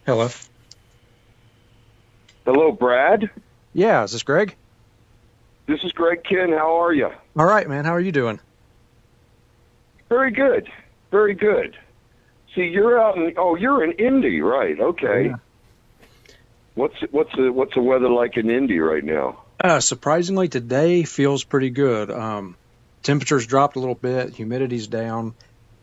Hello. Hello, Brad. Yeah, is this Greg? This is Greg Kihn. How are you? All right, man. How are you doing? Very good. Very good. See, you're in Indy, right? Okay. Yeah. What's the weather like in Indy right now? Surprisingly, today feels pretty good. Temperatures dropped a little bit, humidity's down.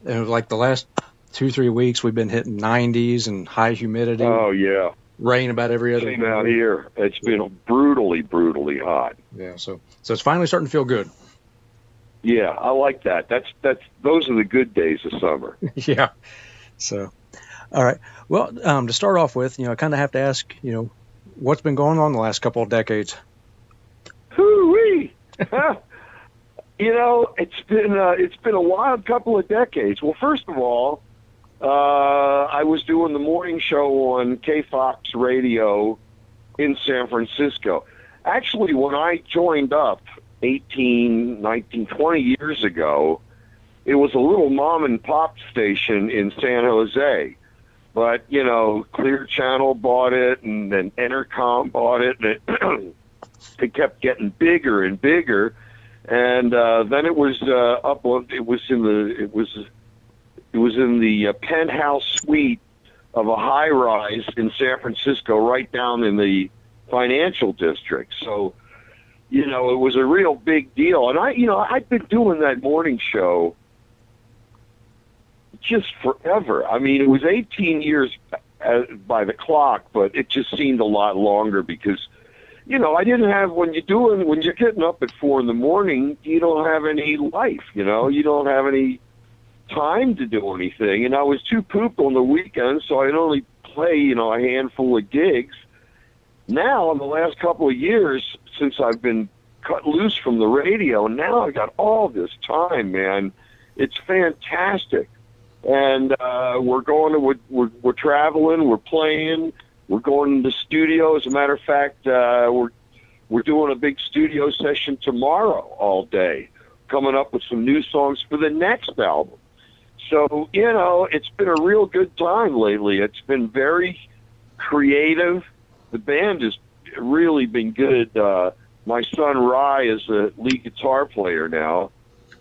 It was like the last 2, 3 weeks, we've been hitting 90s and high humidity, Oh yeah, rain about every other same out day. here. It's been brutally, brutally hot. Yeah, so it's finally starting to feel good. Yeah, I like that. Those are the good days of summer. Yeah. So, all right. Well, to start off with, I kind of have to ask, what's been going on the last couple of decades? Hoo-wee! It's been a wild couple of decades. Well, first of all, I was doing the morning show on KFOX radio in San Francisco. Actually, when I joined up 18, 19, 20 years ago, it was a little mom and pop station in San Jose. But, Clear Channel bought it, and then Entercom bought it, and it kept getting bigger and bigger. And then it was in the penthouse suite of a high rise in San Francisco, right down in the financial district. So, it was a real big deal. And I've been doing that morning show just forever. I mean, it was 18 years by the clock, but it just seemed a lot longer because, I didn't have, when you're getting up at 4 a.m, you don't have any life, you don't have any time to do anything. And I was too pooped on the weekends, so I'd only play, a handful of gigs. Now, in the last couple of years, since I've been cut loose from the radio, now I've got all this time, man. It's fantastic. And we're traveling, we're playing, we're going to the studio. As a matter of fact, we're doing a big studio session tomorrow all day, coming up with some new songs for the next album. So, it's been a real good time lately. It's been very creative. The band has really been good. My son Rye is a lead guitar player now,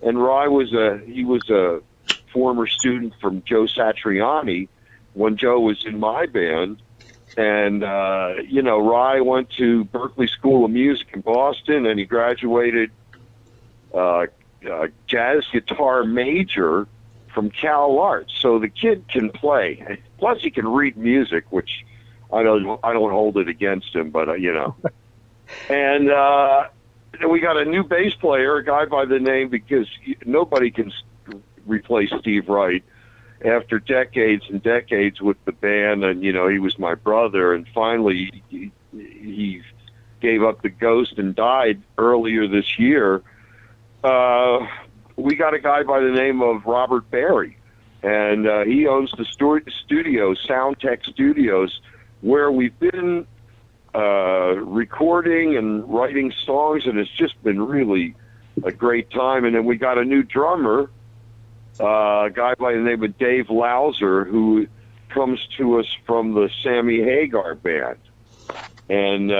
and Rye was a former student from Joe Satriani when Joe was in my band. And, Rye went to Berklee School of Music in Boston, and he graduated jazz guitar major from Cal Arts. So the kid can play. Plus he can read music, which I don't hold it against him, but, And we got a new bass player, a guy by the name, because nobody can replace Steve Wright after decades and decades with the band. And, he was my brother. And finally, he gave up the ghost and died earlier this year. We got a guy by the name of Robert Barry. And he owns the studio, Soundtech Studios, where we've been recording and writing songs, and it's just been really a great time. And then we got a new drummer, a guy by the name of Dave Lauser, who comes to us from the Sammy Hagar band. And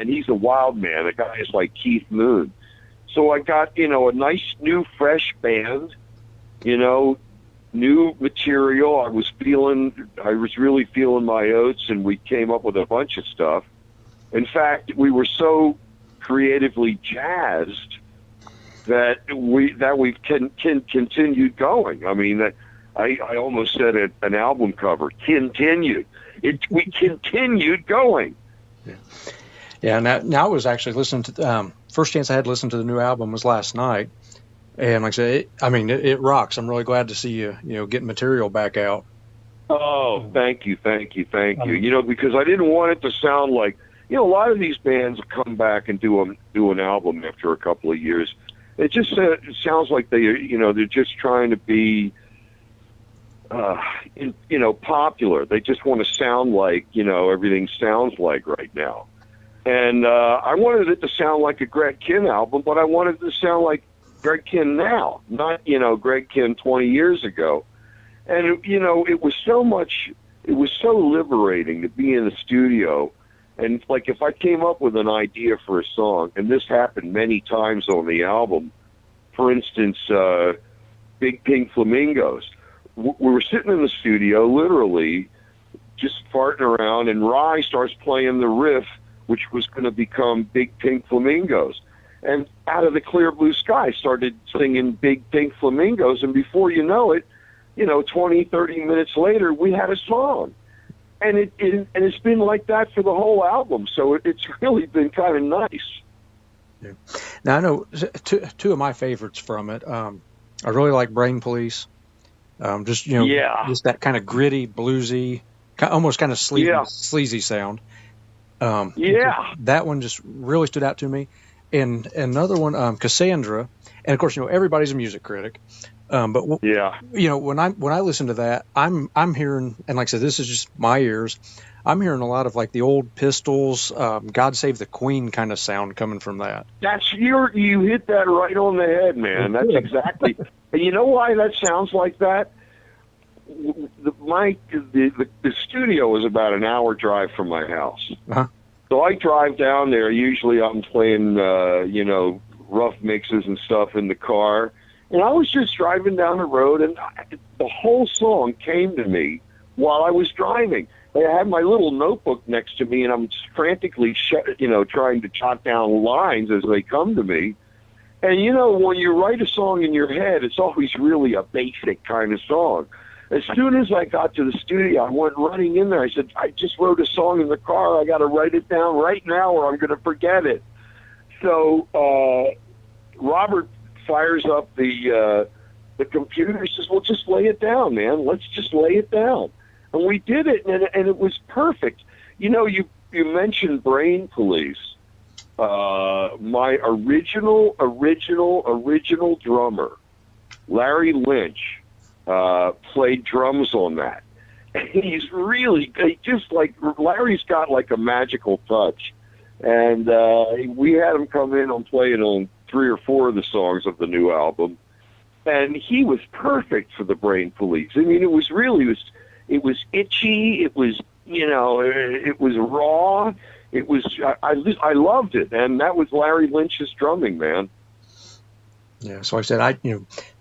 he's a wild man. The guy is like Keith Moon. So I got, a nice, new, fresh band, new material. I was really feeling my oats, and we came up with a bunch of stuff. In fact, we were so creatively jazzed that we've continued going. I mean, I almost said an album cover. Continued. We continued going. Yeah. Now I was actually listening to first chance I had to listen to the new album was last night, and like I said, it rocks. I'm really glad to see you getting material back out. Oh, thank you. Because I didn't want it to sound like, a lot of these bands come back and do an album after a couple of years. It just sounds like they're just trying to be, popular. They just want to sound like, everything sounds like right now. And I wanted it to sound like a Greg Kihn album, but I wanted it to sound like Greg Kihn now, not, Greg Kihn 20 years ago. And, it was so much, it was so liberating to be in the studio. And like if I came up with an idea for a song, and this happened many times on the album, for instance, Big Pink Flamingos, we were sitting in the studio, literally, just farting around, and Rye starts playing the riff, which was going to become Big Pink Flamingos. And out of the clear blue sky started singing Big Pink Flamingos, and before you know it, 20, 30 minutes later, we had a song. And it's been like that for the whole album, so it's really been kind of nice. Yeah. Now, I know two of my favorites from it. I really like Brain Police. Just that kind of gritty, bluesy, almost kind of sleazy sound. That one just really stood out to me. And another one, Cassandra, and of course, everybody's a music critic. But when I listen to that, I'm hearing, and like I said, this is just my ears, I'm hearing a lot of like the old Pistols, God Save the Queen kind of sound coming from that. You hit that right on the head, man. That's exactly. And you know why that sounds like that? The studio is about an hour drive from my house. Uh-huh. So I drive down there. Usually I'm playing, rough mixes and stuff in the car. And I was just driving down the road, and the whole song came to me while I was driving. I had my little notebook next to me, and I'm frantically, trying to jot down lines as they come to me. And, when you write a song in your head, it's always really a basic kind of song. As soon as I got to the studio, I went running in there. I said, I just wrote a song in the car. I got to write it down right now or I'm going to forget it. So Robert fires up the computer. He says, well, just lay it down, man. Let's just lay it down. And we did it, and it was perfect. You mentioned Brain Police. My original drummer, Larry Lynch, played drums on that. And he's really, Larry's got like a magical touch. And we had him come in and play it on 3 or 4 of the songs of the new album. And he was perfect for the Brain Police. I mean, it was itchy. It was, it was raw. It was, I loved it. And that was Larry Lynch's drumming, man. Yeah. So like I said,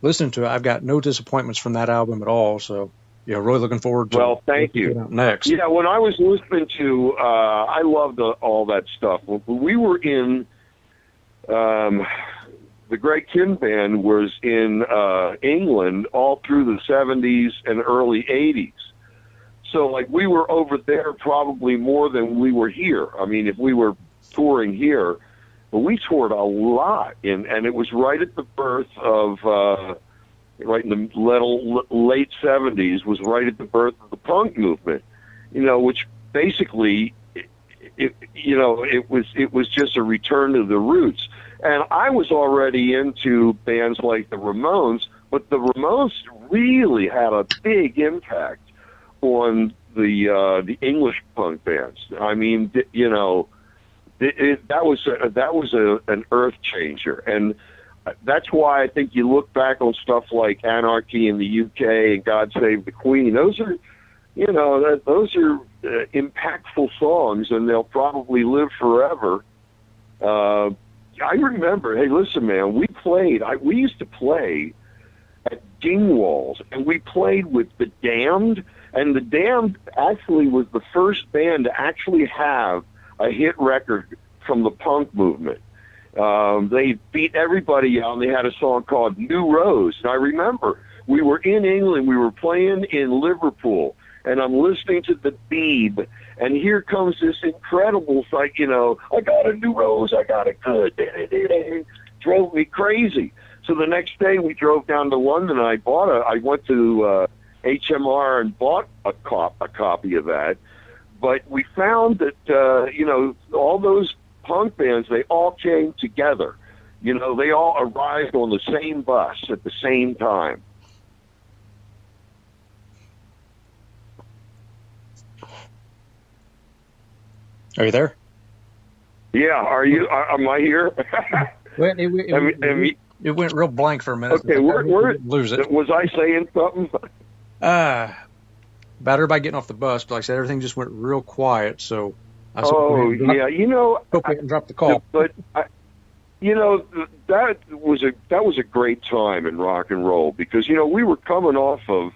listening to it, I've got no disappointments from that album at all. So, really looking forward to Well, thank you. Next. Yeah. When I was listening to, I loved all that stuff. We were in, the Greg Kihn band was in England all through the 70s and early 80s. So, we were over there probably more than we were here. I mean, if we were touring here, but we toured a lot, and it was right at the birth of, right in the late 70s, was right at the birth of the punk movement, which basically, it was just a return to the roots. And I was already into bands like the Ramones, but the Ramones really had a big impact on the English punk bands. I mean, that was an earth changer, and that's why I think you look back on stuff like Anarchy in the UK and God Save the Queen. Those are, impactful songs, and they'll probably live forever. I remember, hey, listen, man, we used to play at Dingwalls, and we played with The Damned, and The Damned actually was the first band to actually have a hit record from the punk movement. They beat everybody out, and they had a song called New Rose. And I remember we were in England, we were playing in Liverpool, and I'm listening to The Beeb, and here comes this incredible, I got a new rose, I got it good. Drove me crazy. So the next day we drove down to London, and I went to HMR and bought a copy of that. But we found that, all those punk bands, they all came together. They all arrived on the same bus at the same time. Are you there? Yeah, are you? Am I here? Well, it went real blank for a minute. Okay, lose it. Was I saying something? about everybody getting off the bus, but like I said, everything just went real quiet. So I yeah, you know, hope we didn't drop the call. You know, that was a great time in rock and roll because, you know, we were coming off of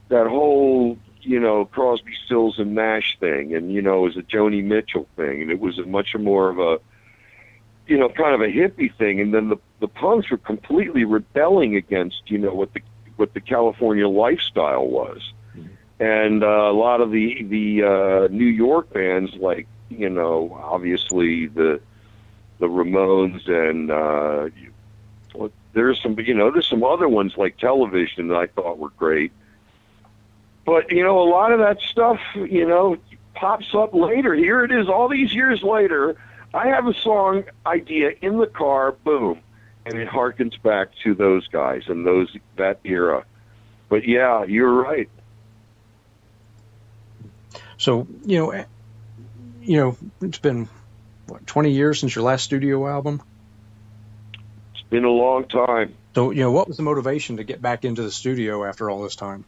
that whole, you know, Crosby, Stills and Nash thing, and, you know, it was a Joni Mitchell thing, and it was a much more of a, you know, kind of a hippie thing, and then the punks were completely rebelling against, you know, what the California lifestyle was, and a lot of the New York bands, like, you know, obviously the Ramones and there's some other ones like Television that I thought were great. But, you know, a lot of that stuff, you know, pops up later. Here it is all these years later. I have a song idea in the car, boom, and it harkens back to those guys and that era. But, yeah, you're right. So, you know, it's been, what, 20 years since your last studio album? It's been a long time. So, you know, what was the motivation to get back into the studio after all this time?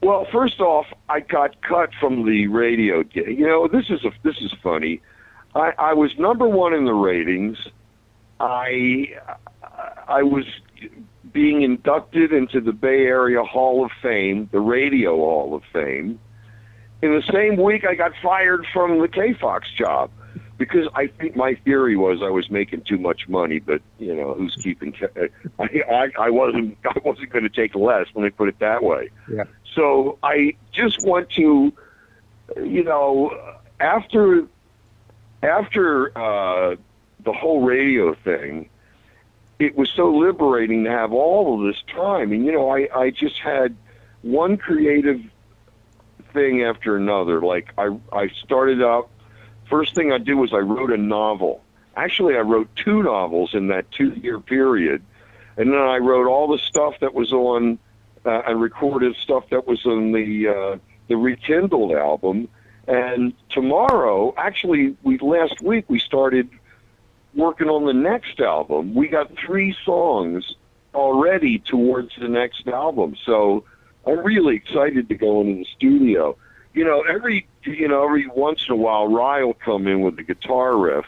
Well, first off, I got cut from the radio gig. You know, this is funny. I was number one in the ratings. I was being inducted into the Bay Area Hall of Fame, the Radio Hall of Fame. In the same week, I got fired from the K-Fox job because I think my theory was I was making too much money, but, you know, who's keeping... I wasn't going to take less, let me put it that way. Yeah. So I just want to, you know, after the whole radio thing, it was so liberating to have all of this time. And, you know, I just had one creative thing after another. Like I started out, first thing I did was I wrote a novel. Actually, I wrote 2 novels in that 2-year period. And then I wrote all the stuff that was on, and recorded stuff that was on the ReKihndled album. And last week we started working on the next album. We got 3 songs already towards the next album. So I'm really excited to go into the studio. You know, every once in a while, Rye will come in with the guitar riff,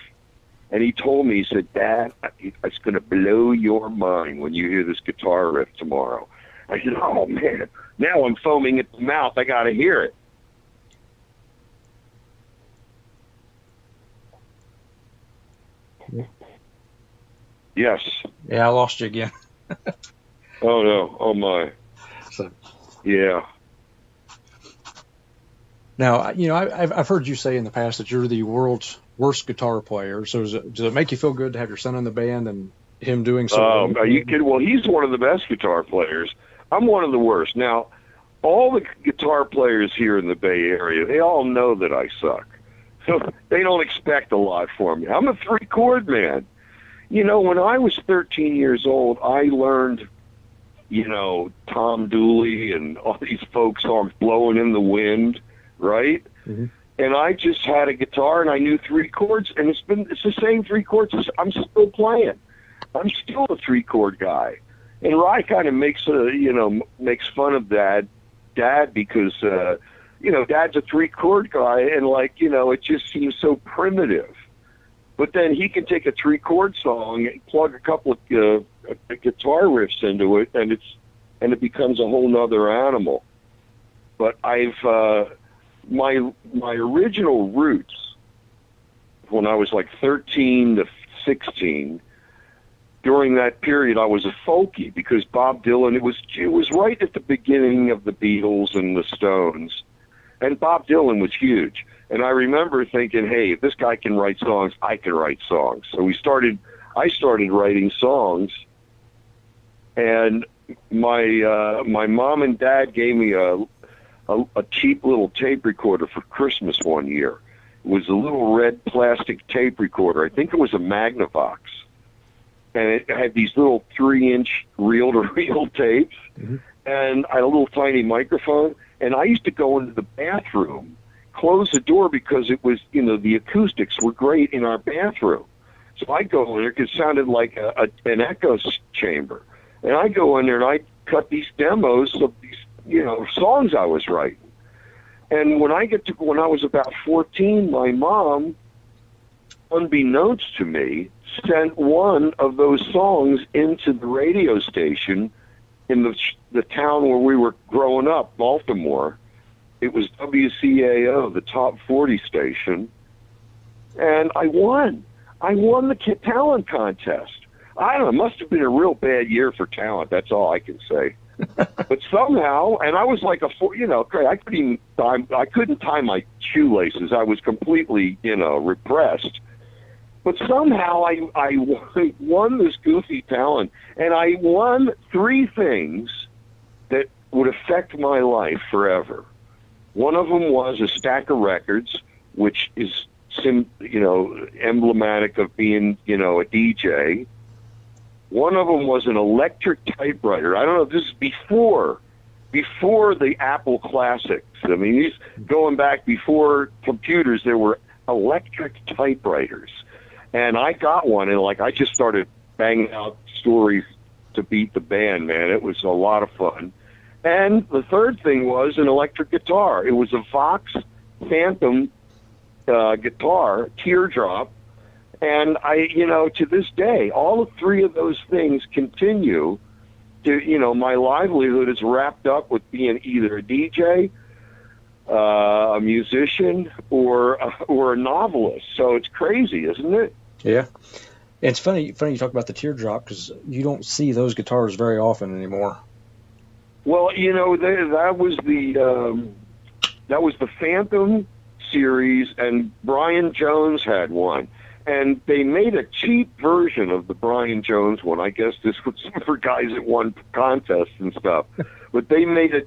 and he told me, he said, "Dad, it's going to blow your mind when you hear this guitar riff tomorrow." I said, "Oh man, now I'm foaming at the mouth. I got to hear it." Yes. Yeah, I lost you again. Oh no! Oh my! So, yeah. Now, you know, I've heard you say in the past that you're the world's worst guitar player. So does it make you feel good to have your son in the band and him doing so? Are you kidding? Well, he's one of the best guitar players. I'm one of the worst. Now, all the guitar players here in the Bay Area, they all know that I suck. So they don't expect a lot from me. I'm a 3-chord man. You know, when I was 13 years old, I learned, you know, Tom Dooley and all these folk songs, Blowing in the Wind, right? Mm-hmm. And I just had a guitar and I knew 3 chords, and it's the same 3 chords I'm still playing. I'm still a 3-chord guy. And Rye kind of makes fun of Dad because, you know, Dad's a 3-chord guy, and, like, you know, it just seems so primitive. But then he can take a 3-chord song and plug a couple of guitar riffs into it, and it becomes a whole nother animal. But my original roots, when I was like 13 to 16, during that period, I was a folkie because Bob Dylan, it was right at the beginning of the Beatles and the Stones, and Bob Dylan was huge. And I remember thinking, hey, if this guy can write songs, I can write songs. So I started writing songs, and my mom and dad gave me a cheap little tape recorder for Christmas one year. It was a little red plastic tape recorder. I think it was a Magnavox. And it had these little 3-inch reel-to-reel tapes, mm-hmm. and I had a little tiny microphone. And I used to go into the bathroom, close the door because it was, you know, the acoustics were great in our bathroom. So I go in there because it sounded like an echo chamber. And I go in there and I cut these demos of these, you know, songs I was writing. And when I was about 14, my mom, unbeknownst to me, sent one of those songs into the radio station in the town where we were growing up, Baltimore. It was WCAO, the top 40 station, and I won. I won the talent contest. I don't know, it must have been a real bad year for talent. That's all I can say. But somehow, and I was like I couldn't tie my shoelaces. I was completely, repressed. But somehow I won this goofy talent, and I won 3 things that would affect my life forever. One of them was a stack of records, which is emblematic of being, a DJ. One of them was an electric typewriter. I don't know if this is before the Apple Classics. I mean, these going back before computers, there were electric typewriters. And I got one, and I just started banging out stories to beat the band, man. It was a lot of fun. And the third thing was an electric guitar. It was a Vox Phantom guitar, teardrop. And to this day, all 3 of those things continue to, my livelihood is wrapped up with being either a DJ, a musician, or a novelist. So it's crazy, isn't it? Yeah. It's funny you talk about the teardrop, because you don't see those guitars very often anymore. Well, that was the Phantom series, and Brian Jones had one. And they made a cheap version of the Brian Jones one. I guess this was for guys that won contests and stuff. But they made a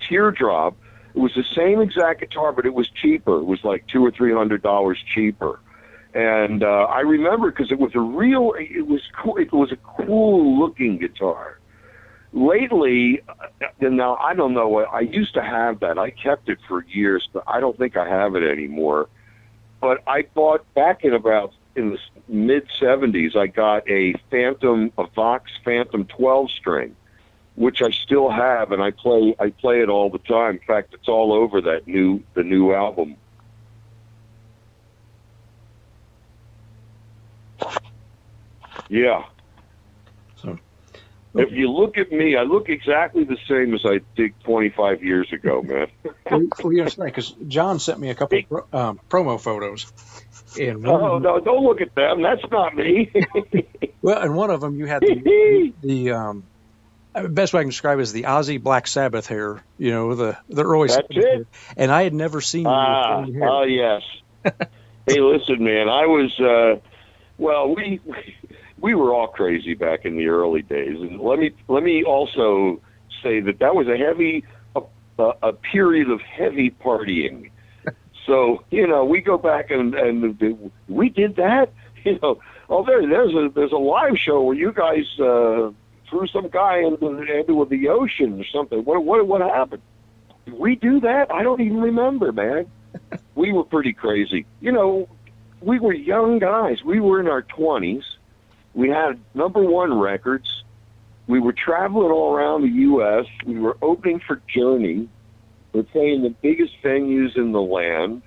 teardrop. It was the same exact guitar, but it was cheaper. It was like $200 or $300 cheaper. And I remember because it was a cool looking guitar. Lately, now I don't know. I used to have that. I kept it for years, but I don't think I have it anymore. But I bought back in the mid 70s. I got a Vox Phantom 12 string, which I still have, and I play it all the time. In fact, it's all over the new album. Yeah. So, okay. If you look at me, I look exactly the same as I did 25 years ago, man. Well, you understand, because John sent me a couple promo photos. And no, don't look at them. That's not me. Well, and one of them, you had the best way I can describe it is the Ozzy Black Sabbath hair, the early. That's it. And I had never seen you with hair. Oh, yes. Hey, listen, man, I was, we were all crazy back in the early days. And let me also say that was a period of heavy partying. So, we go back and we did that, there's a live show where you guys threw some guy into the ocean or something. What happened? Did we do that? I don't even remember, man. We were pretty crazy. We were young guys. We were in our 20s. We had #1 records. We were traveling all around the U.S. We were opening for Journey. We were playing the biggest venues in the land.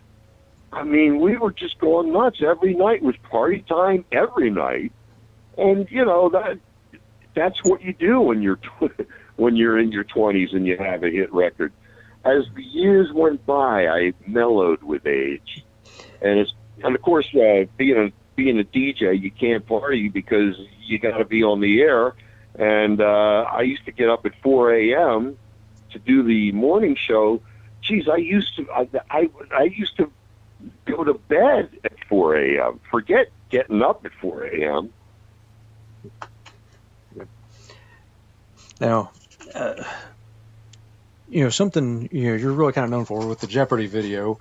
I mean, we were just going nuts. Every night was party time, every night. And, that's what you do when you're in your 20s and you have a hit record. As the years went by, I mellowed with age. And of course, being a DJ, you can't party because you got to be on the air. And I used to get up at 4 a.m. to do the morning show. Geez, I used to go to bed at 4 a.m. Forget getting up at 4 a.m. Now, something you're really kind of known for with the Jeopardy video.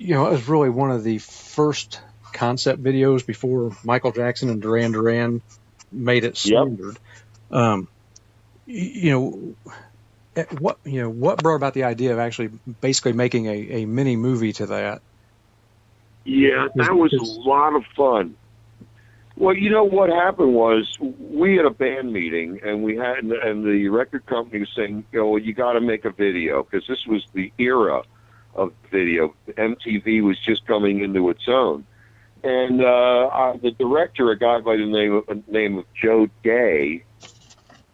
It was really one of the first concept videos before Michael Jackson and Duran Duran made it standard. Yep. What brought about the idea of actually basically making a mini movie to that? Yeah, that was a lot of fun. Well, you know what happened was we had a band meeting, and the record company was saying, well, you got to make a video, because this was the era of video. MTV was just coming into its own, and the director, a guy by the name of Joe Day,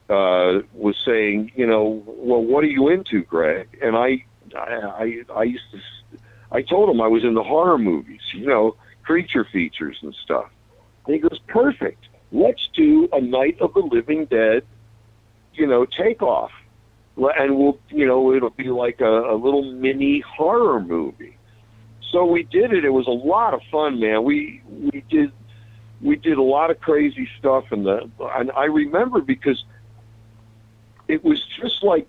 was saying, well, what are you into, Greg? And I told him I was into horror movies, creature features and stuff. And he goes, perfect. Let's do a Night of the Living Dead, takeoff. And it'll be like a little mini horror movie. So we did it. It was a lot of fun, man. We did a lot of crazy stuff, and I remember because it was just like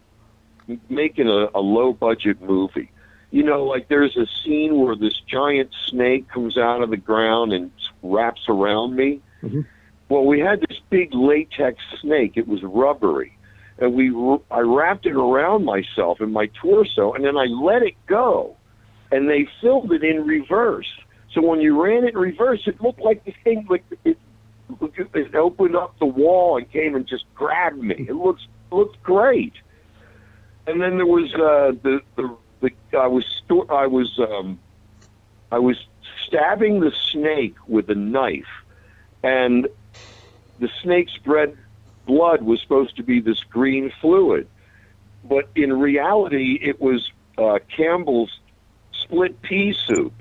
making a low budget movie. Like there's a scene where this giant snake comes out of the ground and wraps around me. Mm-hmm. Well, we had this big latex snake. It was rubbery. And I wrapped it around myself and my torso, and then I let it go. And they filmed it in reverse. So when you ran it in reverse, it looked like the thing, like it opened up the wall and came and just grabbed me. It looked great. And then there was I was stabbing the snake with a knife, and the snake's blood was supposed to be this green fluid, but in reality it was Campbell's split pea soup,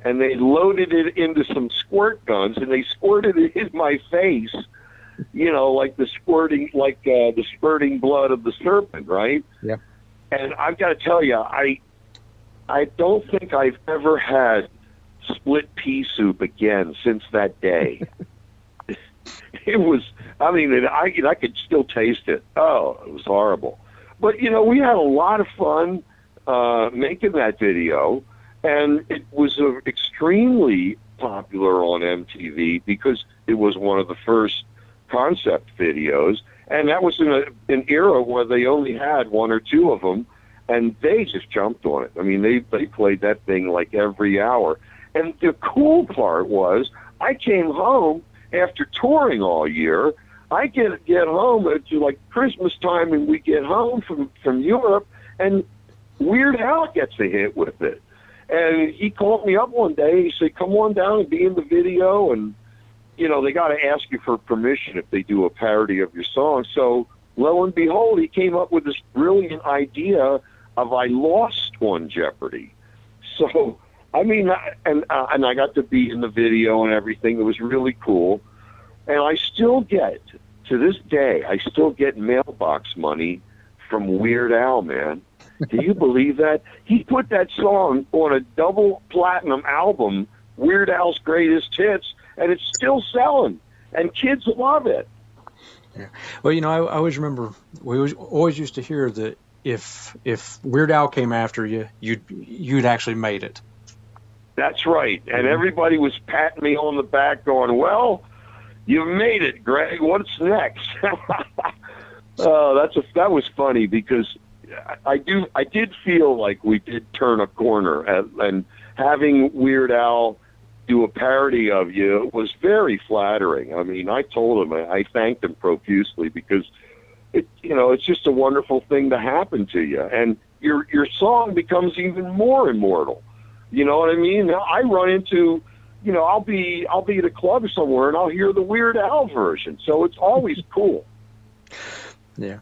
and they loaded it into some squirt guns and they squirted it in my face, like the spurting blood of the serpent, right? Yeah. And I've got to tell you, I don't think I've ever had split pea soup again since that day. It was, I could still taste it. Oh, it was horrible. But, we had a lot of fun making that video, and it was extremely popular on MTV because it was one of the first concept videos, and that was in an era where they only had one or two of them, and they just jumped on it. They played that thing like every hour. And the cool part was I came home after touring all year. I get home at like Christmas time, and we get home from Europe, and Weird Al gets a hit with it. And he called me up one day. He said, come on down and be in the video. And, they got to ask you for permission if they do a parody of your song. So lo and behold, he came up with this brilliant idea of I lost on Jeopardy. So, and I got to be in the video and everything. It was really cool. And I still get, to this day, mailbox money from Weird Al, man. Do you believe that? He put that song on a double platinum album, Weird Al's Greatest Hits, and it's still selling, and kids love it. Yeah. Well, I always remember we always used to hear that if Weird Al came after you, you'd actually made it. That's right, and everybody was patting me on the back, going, "Well, you've made it, Greg. What's next?" That was funny because I did feel like we did turn a corner, and having Weird Al do a parody of you was very flattering. I told him, I thanked him profusely because it's just a wonderful thing to happen to you, and your song becomes even more immortal. You know what I mean? Now I run into, I'll be at a club somewhere and I'll hear the Weird Al version, so it's always cool. Yeah.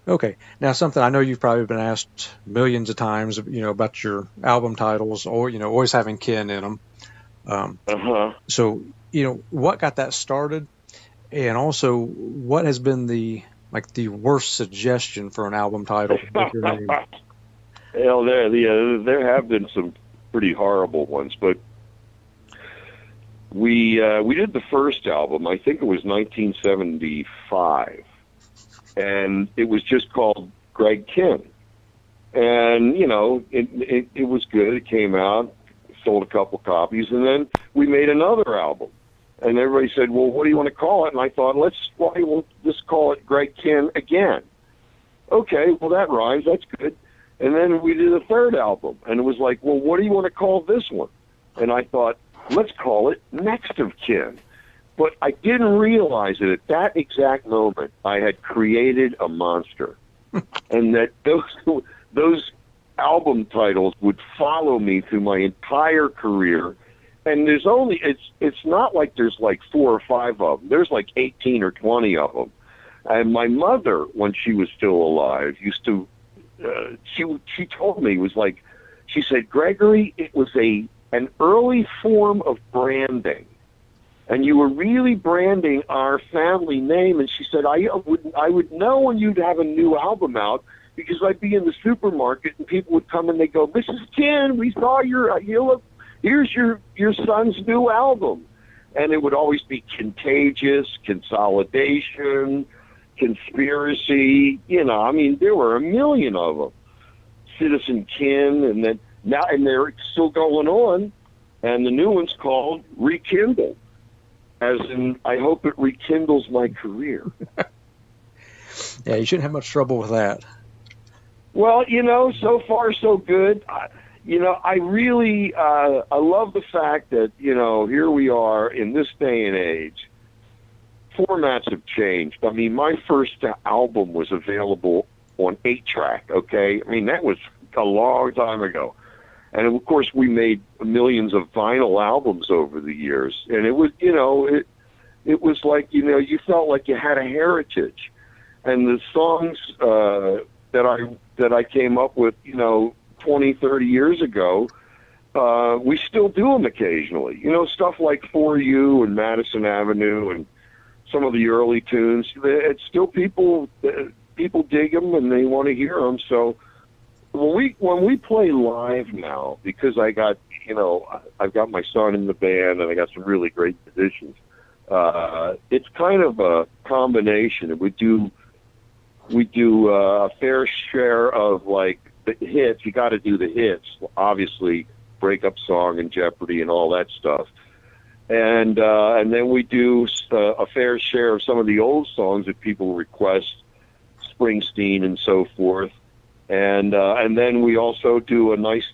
Okay. Now, something I know you've probably been asked millions of times, about your album titles, or always having Kihn in them. So, what got that started, and also what has been the worst suggestion for an album title with your name? Well, there have been some pretty horrible ones, but we did the first album. I think it was 1975. And it was just called Greg Kihn. And, it was good. It came out, sold a couple copies, and then we made another album. And everybody said, well, what do you want to call it? And I thought, why won't just call it Greg Kihn again? Okay, well, that rhymes. That's good. And then we did a third album. And it was like, well, what do you want to call this one? And I thought, let's call it Next of Kin. But I didn't realize that at that exact moment I had created a monster, and that those album titles would follow me through my entire career. And it's not like there's like 4 or 5 of them. There's like 18 or 20 of them. And my mother, when she was still alive, used to, she told me, she said, Gregory, it was an early form of branding. And you were really branding our family name. And she said, I would know when you'd have a new album out, because I'd be in the supermarket and people would come and they go, Mrs. Kihn, we saw here's your son's new album. And it would always be Contagious, Consolidation, Conspiracy. I mean, there were a million of them. Citizen Kihn, and they're still going on. And the new one's called ReKihndled. As in, I hope it rekindles my career. Yeah, you shouldn't have much trouble with that. Well, so far so good. I really, I love the fact that, here we are in this day and age. Formats have changed. I mean, my first album was available on 8-track, okay? I mean, that was a long time ago. And, of course, we made millions of vinyl albums over the years. And it was, it was like, you felt like you had a heritage. And the songs that I came up with, 20, 30 years ago, we still do them occasionally. Stuff like For You and Madison Avenue and some of the early tunes. It's still people dig them and they want to hear them. So when we play live now, because I've got my son in the band and I got some really great musicians, it's kind of a combination. We do a fair share of like the hits. You got to do the hits, obviously, Breakup Song and Jeopardy and all that stuff. And then we do a fair share of some of the old songs that people request, Springsteen and so forth. And then we also do a nice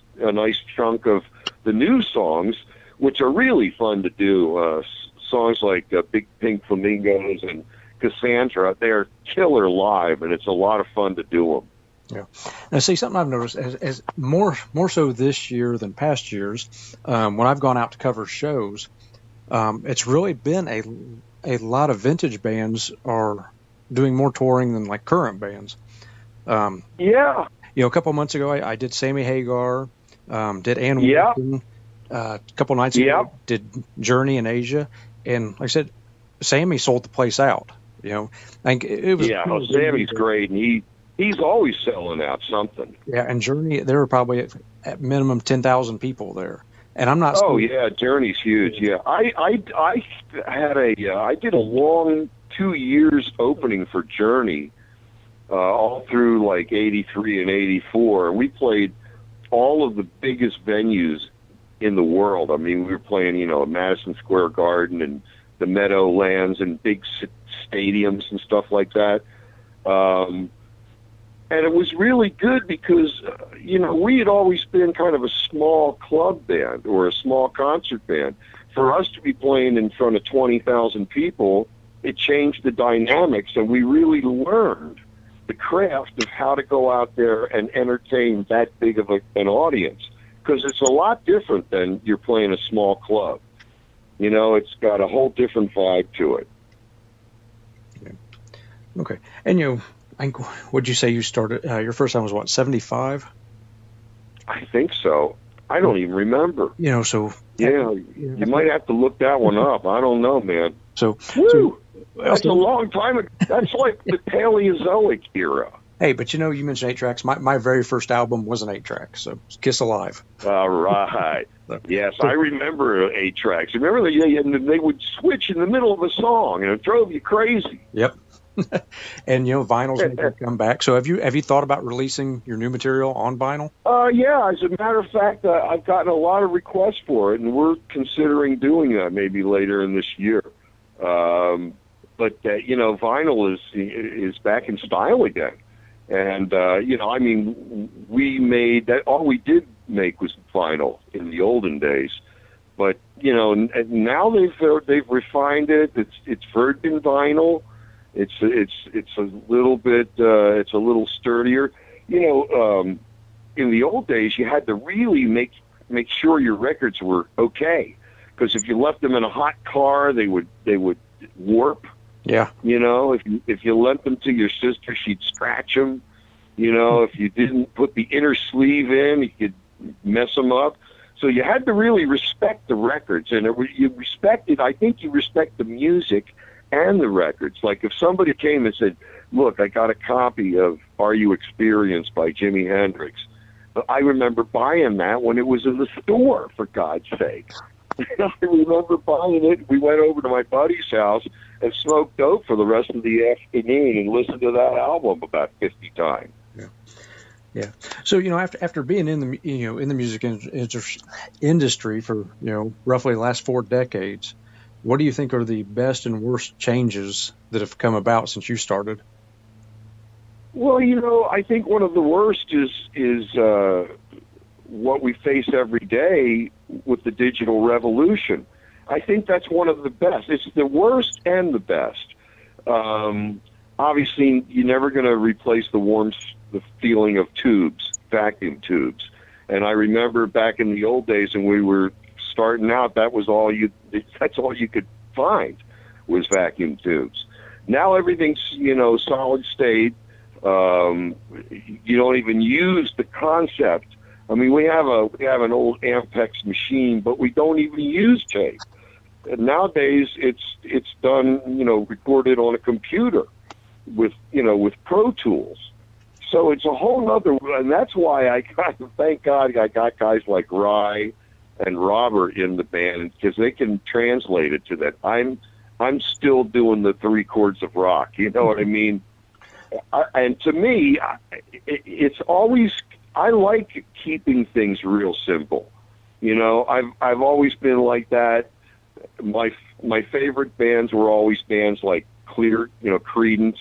chunk of the new songs, which are really fun to do. Songs like Big Pink Flamingos and Cassandra, they're killer live, and it's a lot of fun to do them. Yeah. Now, see, something I've noticed as more so this year than past years, when I've gone out to cover shows, it's really been a lot of vintage bands are doing more touring than like current bands. Yeah. A couple months ago, I did Sammy Hagar, did Ann Wilson, a couple nights ago, did Journey in Asia, and like I said, Sammy sold the place out. I think it was. Yeah, Sammy's great, and he's always selling out something. Yeah, and Journey, there were probably at minimum 10,000 people there, and I'm not. Oh yeah, Journey's huge. Yeah, I did a long 2 years opening for Journey, all through like '83 and '84. We played all of the biggest venues in the world. I mean, we were playing, Madison Square Garden and the Meadowlands and big stadiums and stuff like that. And it was really good because, we had always been kind of a small club band or a small concert band. For us to be playing in front of 20,000 people, it changed the dynamics, and we really learned the craft of how to go out there and entertain that big of an audience, because it's a lot different than you're playing a small club. It's got a whole different vibe to it. Okay. And, would you say you started, your first time was what, 75? I think so. I don't even remember. So. Yeah, you might have to look that one up. I don't know, man. So. That's a long time ago. That's like the Paleozoic era. Hey, but you mentioned 8-tracks. My very first album was an 8-track, so Kiss Alive. All right. Yes, I remember 8-tracks. Remember they would switch in the middle of a song, and it drove you crazy. Yep. And vinyl's making a comeback. So have you thought about releasing your new material on vinyl? Yeah. As a matter of fact, I've gotten a lot of requests for it, and we're considering doing that maybe later in this year. But vinyl is back in style again. And, we made that. All we did make was vinyl in the olden days. But now they've refined it. It's virgin vinyl. It's a little bit it's a little sturdier. In the old days, you had to really make sure your records were okay, because if you left them in a hot car, they would warp. Yeah. If you lent them to your sister, she'd scratch them. If you didn't put the inner sleeve in, you could mess them up. So you had to really respect the records, and I think you respect the music and the records. Like if somebody came and said, "Look, I got a copy of Are You Experienced by Jimi Hendrix." I remember buying that when it was in the store, for God's sake. I remember buying it. We went over to my buddy's house and smoked dope for the rest of the afternoon and listened to that album about 50 times. Yeah. So, after being in the in the music industry for roughly the last 4 decades, what do you think are the best and worst changes that have come about since you started? Well, I think one of the worst is what we face every day with the digital revolution. I think that's one of the best. It's the worst and the best. Obviously, you're never going to replace the feeling of tubes, vacuum tubes. And I remember back in the old days when we were starting out, that's all you could find was vacuum tubes. Now everything's, solid state. You don't even use the concept. I mean, we have an old Ampex machine, but we don't even use tape. And nowadays, it's done, recorded on a computer with Pro Tools. So it's a whole other, and that's why I thank God I got guys like Rye and Robert in the band, because they can translate it to that. I'm still doing the 3 chords of rock. You know what I mean? And to me, it's always, I like keeping things real simple. I've always been like that. My favorite bands were always bands like Creedence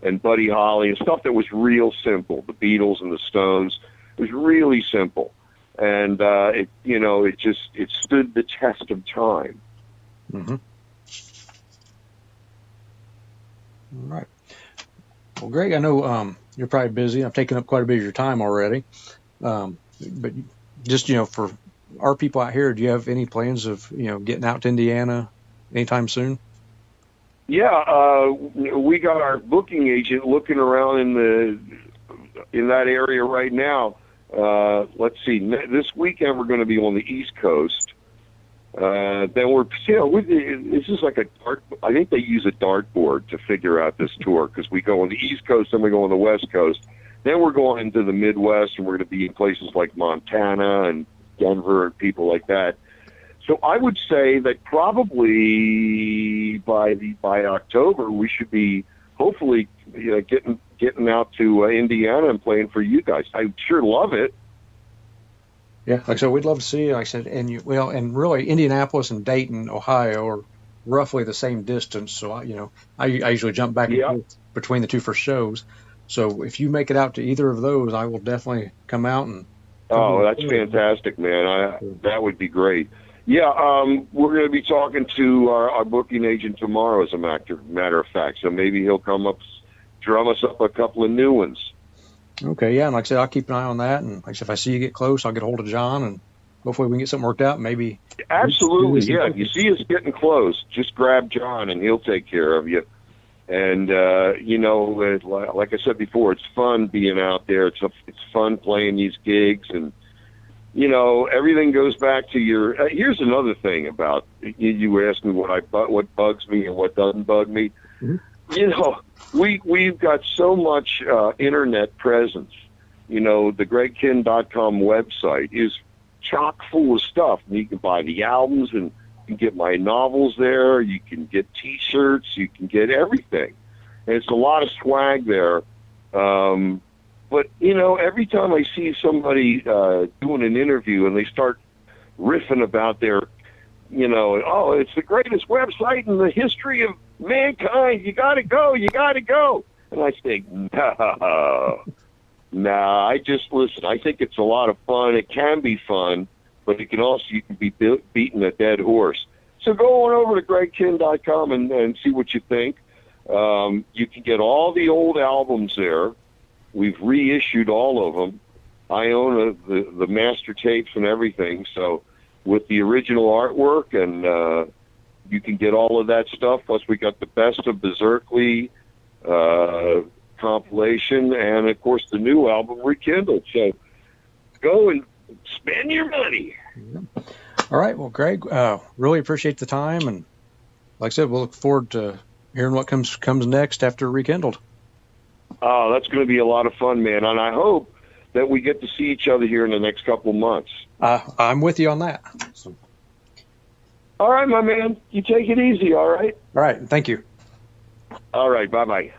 and Buddy Holly and stuff that was real simple. The Beatles and the Stones. It was really simple, and it stood the test of time. Mm-hmm. All right. Well, Greg, I know you're probably busy. I've taken up quite a bit of your time already, but just for our people out here, do you have any plans of getting out to Indiana anytime soon? Yeah, we got our booking agent looking around in that area right now. Let's see. This weekend we're going to be on the East Coast. Then this is like a dart. I think they use a dartboard to figure out this tour, because we go on the East Coast, then we go on the West Coast. Then we're going into the Midwest, and we're going to be in places like Montana and Denver and people like that. So I would say that probably by October we should be hopefully getting out to Indiana and playing for you guys. I sure love it. Yeah, like I said, we'd love to see you. Like I said, and really Indianapolis and Dayton, Ohio, are roughly the same distance. So I usually jump back and forth between the 2 first shows. So if you make it out to either of those, I will definitely come out and. Oh, that's fantastic, man! That would be great. Yeah, we're going to be talking to our booking agent tomorrow, as a matter of fact. So maybe he'll come up, drum us up a couple of new ones. Okay, yeah, and like I said, I'll keep an eye on that. And like I said, if I see you get close, I'll get a hold of John, and hopefully we can get something worked out. Maybe. Absolutely, yeah. If you see us getting close, just grab John, and he'll take care of you. And like I said before, it's fun being out there. It's fun playing these gigs, and everything goes back to your. Here's another thing about you asked me what bugs me and what doesn't bug me. Mm-hmm. We've got so much internet presence. The GregKihn.com website is chock full of stuff. You can buy the albums, and you can get my novels there. You can get T-shirts. You can get everything. And it's a lot of swag there. But, every time I see somebody doing an interview and they start riffing about their, it's the greatest website in the history of mankind. You got to go. You got to go. And I think, no. I just listen. I think it's a lot of fun. It can be fun. but you can be beating a dead horse. So go on over to GregKihn.com and see what you think. You can get all the old albums there. We've reissued all of them. I own the master tapes and everything, so with the original artwork, and you can get all of that stuff. Plus, we got the Best of Berserkly compilation, and of course the new album ReKihndled. So go and spend your money. All right, well, Greg, really appreciate the time, and like I said, we'll look forward to hearing what comes next after ReKihndled. Oh, that's going to be a lot of fun, man, and I hope that we get to see each other here in the next couple of months. I'm with you on that. So. All right, my man. You take it easy, all right? All right, thank you. All right, bye-bye.